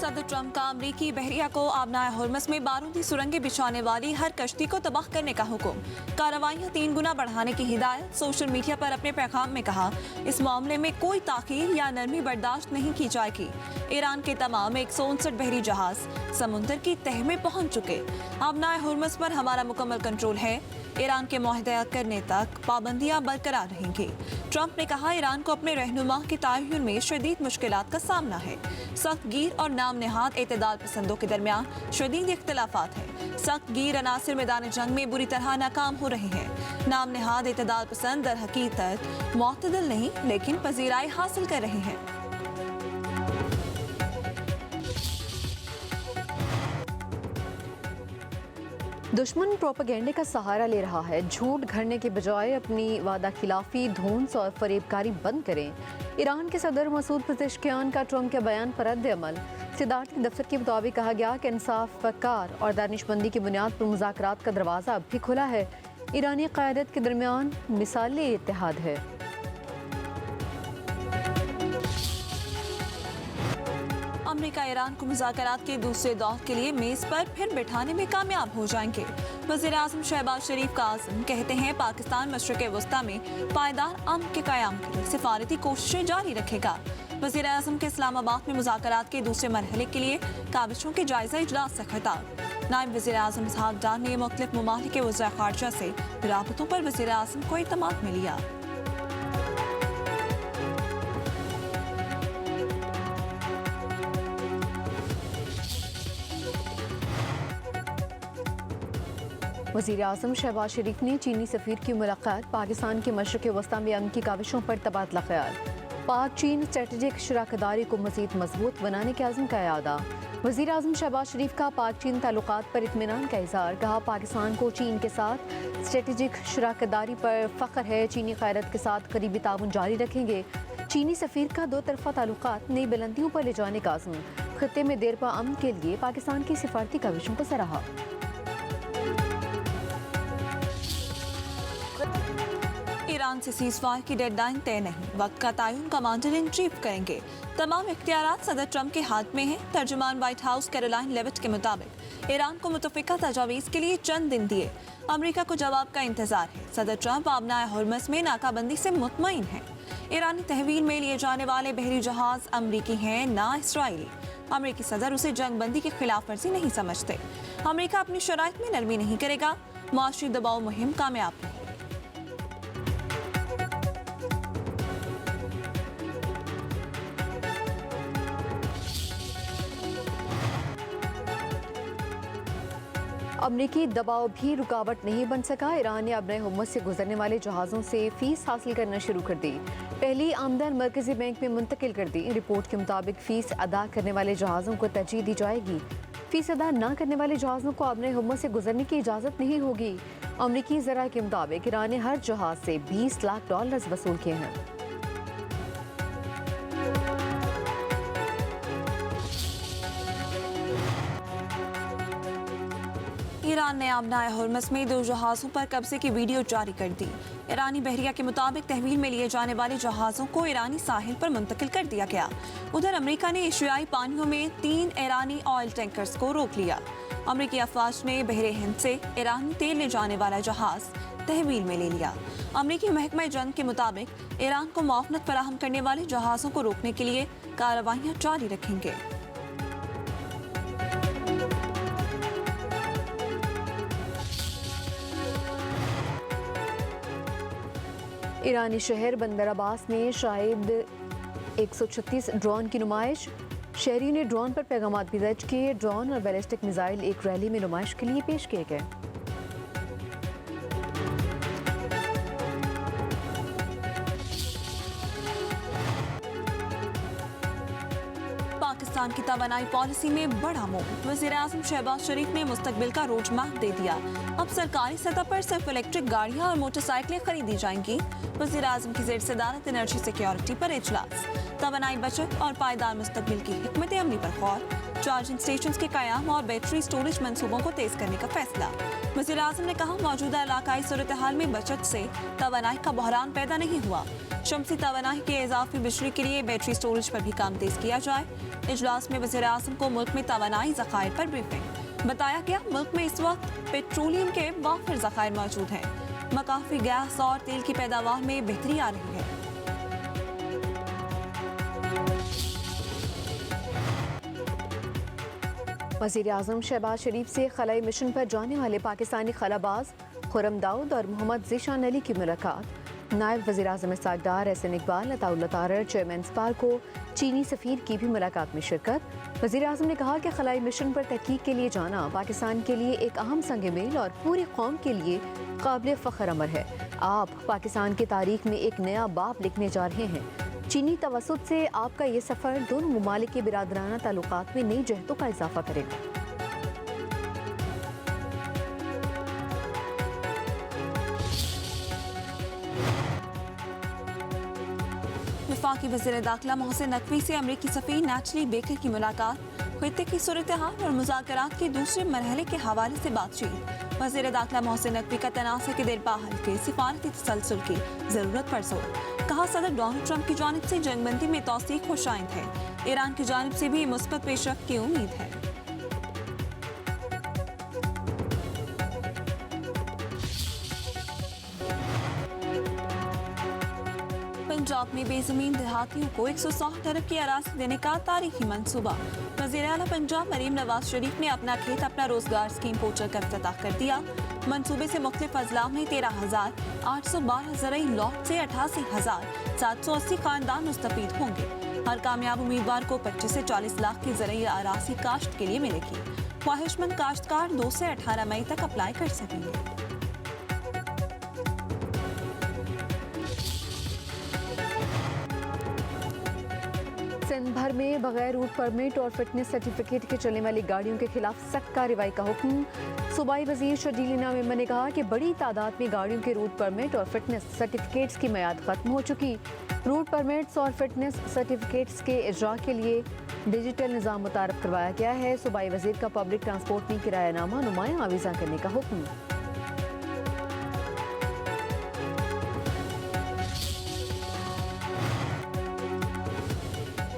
सदर ट्रंप का अमरीकी बहरिया को आबनाए हुर्मस में बारूदी सुरंगें बिछाने वाली हर कश्ती को तबाह करने का हुक्म। कार्रवाइयां 3 गुना बढ़ाने की हिदायत। सोशल मीडिया पर अपने पैगाम में कहा, इस मामले में कोई ताखीर या नरमी बर्दाश्त नहीं की जाएगी। ईरान के तमाम 159 बहरी जहाज समुद्र की तह में पहुंच चुके। आबनाए हुर्मस पर हमारा मुकम्मल कंट्रोल है। ईरान के मुआहदा करने तक पाबंदियां बरकरार रहेंगी। ट्रंप ने कहा, ईरान को अपने रहनुमा के तयन में शदीद मुश्किलात का सामना है। सख्त गिर और नाम नहाद एतदाल पसंदों के दरमियान शदीद इख्तलाफात है। सख्त गिर अनासिर मैदान जंग में बुरी तरह नाकाम हो रहे हैं। नाम नहाद एतदाल पसंद दर हकीकत मुअतदल नहीं लेकिन पजीराई हासिल कर रहे हैं। दुश्मन प्रोपेगेंडे का सहारा ले रहा है। झूठ घड़ने के बजाय अपनी वादा खिलाफी, धौंस और फरेबकारी बंद करें। ईरान के सदर मसूद पेज़ेश्कियान का ट्रंप के बयान पर रद्द-ए-अमल। सदारती दफ्तर के मुताबिक कहा गया कि इंसाफ, वक़ार और दानिशमंदी की बुनियाद पर मुज़ाकरात का दरवाज़ा अब भी खुला है। ईरानी क़यादत के दरमियान मिसाली इत्तेहाद है। अमेरिका ईरान को मुज़ाकरात के दूसरे दौर के लिए मेज़ पर फिर बिठाने में कामयाब हो जाएंगे। वज़ीर-ए-आज़म शहबाज शरीफ का आज़म कहते हैं, पाकिस्तान मशरिक़-ए-वस्ता में पायदार अमन के क़याम के लिए सिफारती कोशिशें जारी रखेगा। वज़ीर-ए-आज़म के इस्लामाबाद में मुज़ाकरात के दूसरे मरहले के लिए काबिशों के जायज़ा इजलास से खिताब। नायब वज़ीर-ए-आज़म इसहाक़ डार ने मुख्तलिफ़ ममालिक के वज़ीर ख़ारिजा से राबतों पर वज़ीर-ए-आज़म को इत्मीनान में लिया। वज़ीर आज़म शहबाज शरीफ ने चीनी सफ़ीर की मुलाकात। पाकिस्तान के मशरिक़-ए-वस्ता में अमन की काविशों पर तबादला ख्याल। पाक चीन स्ट्रेटेजिक शराकदारी को मज़ीद मजबूत बनाने के अज़्म का इरादा। वज़ीर आज़म शहबाज शरीफ का पाक चीन ताल्लुकात पर इत्मीनान का इज़हार। कहा, पाकिस्तान को चीन के साथ स्ट्रेटेजिक शराकदारी पर फ़ख्र है। चीनी क़यादत के साथ करीबी ताउन जारी रखेंगे। चीनी सफ़ीर का 2 तरफ़ा ताल्लुकात नई बुलंदियों पर ले जाने का अज़्म। ख़ित्ते में देरपा अमन के लिए पाकिस्तान की सिफारती काविशों को सराहा। ईरान से सीज़फायर की डेडलाइन तय नहीं, वक्त का तयन कमांडर इन चीफ करेंगे। तमाम इख्तियारात सदर ट्रंप के हाथ में हैं। तर्जुमान व्हाइट हाउस कैरोलाइन लेविट के मुताबिक ईरान को मुतफ़िका तजावीज़ के लिए चंद दिन दिए। अमेरिका को जवाब का इंतजार है। सदर ट्रंप आबनाए हुर्मस में नाकाबंदी से मुतमईन हैं। ईरानी तहवील में लिए जाने वाले बहरी जहाज अमरीकी हैं, ना इसराइली। अमरीकी सदर उसे जंगबंदी की खिलाफ वर्जी नहीं समझते। अमरीका अपनी शराइत में नरमी नहीं करेगा। मुआशी दबाव मुहिम कामयाब नहीं। अमरीकी दबाव भी रुकावट नहीं बन सका। ईरान ने अपने हुर्मस से गुजरने वाले जहाज़ों से फ़ीस हासिल करना शुरू कर दी। पहली आमदन मरकजी बैंक में मुंतकिल कर दी। रिपोर्ट के मुताबिक फ़ीस अदा करने वाले जहाज़ों को तरजीह दी जाएगी। फ़ीस अदा न करने वाले जहाज़ों को अपने हुर्मस से गुजरने की इजाज़त नहीं होगी। अमरीकी ज़राए के मुताबिक ईरान ने हर जहाज़ से $20 लाख वसूल किए हैं। ईरान ने आबनाए हुर्मस में 2 जहाज़ों पर कब्जे की वीडियो जारी कर दी। ईरानी बहरिया के मुताबिक तहवील में लिए जाने वाले जहाज़ों को ईरानी साहिल पर मुंतकिल कर दिया गया। उधर अमेरिका ने एशियाई पानियों में 3 ईरानी ऑयल टैंकर्स को रोक लिया। अमेरिकी अफवाज ने बहरे हिंद से ईरानी तेल ले जाने वाला जहाज़ तहवील में ले लिया। अमेरिकी महकमा जंग के मुताबिक ईरान को मुआवनत फराहम करने वाले जहाज़ों को रोकने के लिए कार्रवाइयाँ जारी रखेंगे। ईरानी शहर बंदर अब्बास में शायद 136 ड्रोन की नुमाइश। शहरी ने ड्रोन पर पैगामात भी दर्ज किए। ड्रोन और बैलिस्टिक मिसाइल एक रैली में नुमाइश के लिए पेश किए गए। पाकिस्तान की तवानाई पॉलिसी में बड़ा मोड़। वज़ीर-ए-आज़म शहबाज शरीफ ने मुस्तकबिल का रोड मैप दे दिया। अब सरकारी सतह पर सिर्फ इलेक्ट्रिक गाड़ियां और मोटरसाइकिलें खरीदी जाएंगी। वज़ीर-ए-आज़म की ज़ेर सदारत एनर्जी सिक्योरिटी पर इजलास। तवानाई बचत और पायदार मुस्तकबिल की हिकमत अमली पर गौर। चार्जिंग स्टेशन के क़याम और बैटरी स्टोरेज मंसूबों को तेज करने का फैसला। वज़ीर-ए-आज़म ने कहा, मौजूदा इलाकाई सूरत हाल में बचत से तवानाई का बहरान पैदा नहीं हुआ। शमसी तवानाई के इजाफी बिजली के लिए बैटरी स्टोरेज पर भी काम तेज किया जाए। इजलास में वज़ीर आज़म को मुल्क में तवानाई ज़खायर पर ब्रीफिंग। बताया गया मुल्क में इस वक्त पेट्रोलियम के वाफिर ज़खायर मौजूद हैं। मकाफी गैस और तेल की पैदावार में बेहतरी आ रही है। वज़ीर आज़म शहबाज शरीफ से खलाई मिशन पर जाने वाले पाकिस्तानी खलाबाज खुरम दाऊद और मोहम्मद ज़ीशान अली की मुलाकात। नायब वज़ीर आज़म इस्ताकदार एहसन इकबाल, अताउल्लाह तारर, चेयरमैन स्पार को चीनी सफ़ीर की भी मुलाकात में शिरकत। वज़ीर आज़म ने कहा कि खलाई मिशन पर तहकीक के लिए जाना पाकिस्तान के लिए एक अहम संग मील और पूरी कौम के लिए काबिल फ़ख्र अमर है। आप पाकिस्तान की तारीख में एक नया बाब लिखने जा रहे हैं। चीनी तवसुत से आपका ये सफ़र दोनों ममालिक के बिरादराना ताल्लुकात में नई जहतों का इजाफा करेगा। वफाकी वज़ीर दाखिला मोहसिन नकवी से अमरीकी सफ़ीर नैटली बेकर की मुलाकात। खित्ते की सूरत हाल और मुज़ाकरात के दूसरे मरहले के हवाले से बातचीत। वज़ीर दाखिला मोहसिन नकवी का तनाज़े के देरपा हल के सिफारती तसलसल की ज़रूरत पर जोर। कहा सदर डोनाल्ड ट्रंप की जानिब से जंगबंदी में तौसीक खुशाइंद है। ईरान की जानिब से भी मुस्बत पेशरफ्त की उम्मीद है। पंजाब में बेज़मीन देहातियों को 160 अरब की अराज़ी देने का तारीखी मंसूबा। वज़ीर आला पंजाब मरीम नवाज शरीफ ने अपना खेत अपना रोजगार स्कीम पोर्टल का इफ्तिताह कर दिया। मंसूबे से मुख्तलिफ अजला में 13,812 ज़रई लॉट से 88,780 खानदान मुस्तफीद होंगे। हर कामयाब उम्मीदवार को 25 से 40 लाख की ज़रई अराज़ी काश्त के लिए मिलेगी। ख्वाहिशमंद काश्तकार 2 से 18 मई तक अप्लाई कर सकेंगे। सिंध भर में बगैर रूट परमिट और फिटनेस सर्टिफिकेट के चलने वाली गाड़ियों के खिलाफ सख्त कार्रवाई का हुक्म। सूबाई वजीर शर्जील इनाम मेमन ने कहा कि बड़ी तादाद में गाड़ियों के रूट परमिट और फिटनेस सर्टिफिकेट्स की मियाद खत्म हो चुकी। रूट परमिट्स और फिटनेस सर्टिफिकेट्स के इजरा के लिए डिजिटल निज़ाम मुतारफ करवाया गया है। सूबाई वजीर का पब्लिक ट्रांसपोर्ट में किरायानामा नुमाया आवीज़ा करने का हुक्म।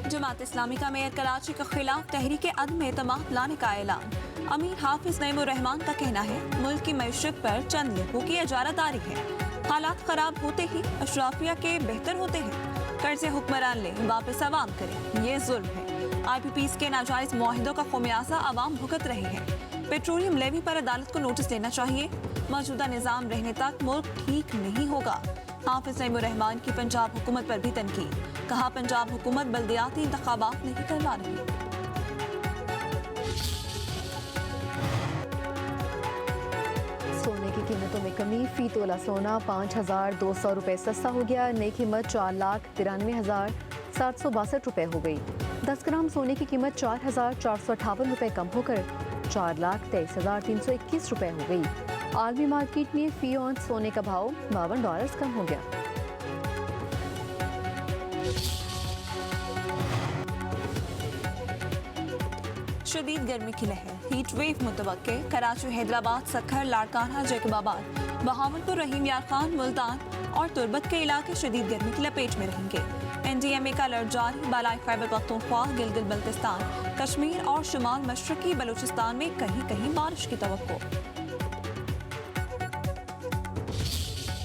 जमात इस्लामी का मेयर कराची के खिलाफ तहरीक अदम एतमाद लाने का ऐलान। अमीर हाफिज नईमुर रहमान का कहना है मुल्क की मैशत पर चंद लोगों की इजारादारी है। हालात खराब होते ही अशराफिया के बेहतर होते हैं। कर्जे हुक्मरान ले वापस आवाम करें, ये जुल्म है। IPPs के नाजायज मुआहिदों का खुमियाजा आवाम भुगत रहे हैं। पेट्रोलियम लेवी पर अदालत को नोटिस देना चाहिए। मौजूदा निज़ाम रहने तक मुल्क ठीक नहीं होगा। हाफिज नईमुर रहमान की पंजाब हुकूमत पर भी तनकीद। कहा पंजाब हुकूमत बल्दियाती इंतखाबात नहीं करवा रही। सोने की कीमतों में कमी। फी तोला सोना 5,200 रुपये सस्ता हो गया। नई कीमत 4,93,762 रुपये हो गई। 10 ग्राम सोने की कीमत 4,458 रुपये कम होकर 4,23,321 रुपये हो गई। आलमी मार्केट में फी औंस सोने का भाव $52 कम हो गया। शदीद गर्मी की लहर, हीट वेव मुतवक्के। कराची, हैदराबाद, सक्खर, लाड़काना, जैकबाबाद, बहावलपुर, रहीम यार खान, मुल्तान और तुर्बत के इलाके शदीद गर्मी की लपेट में रहेंगे। NDMA का अलर्ट जारी। बालाई खैबर पख्तूनख्वा, गिलगित बल्तिस्तान, कश्मीर और शुमाल मशरकी बलूचिस्तान में कहीं कहीं बारिश की तवक्को।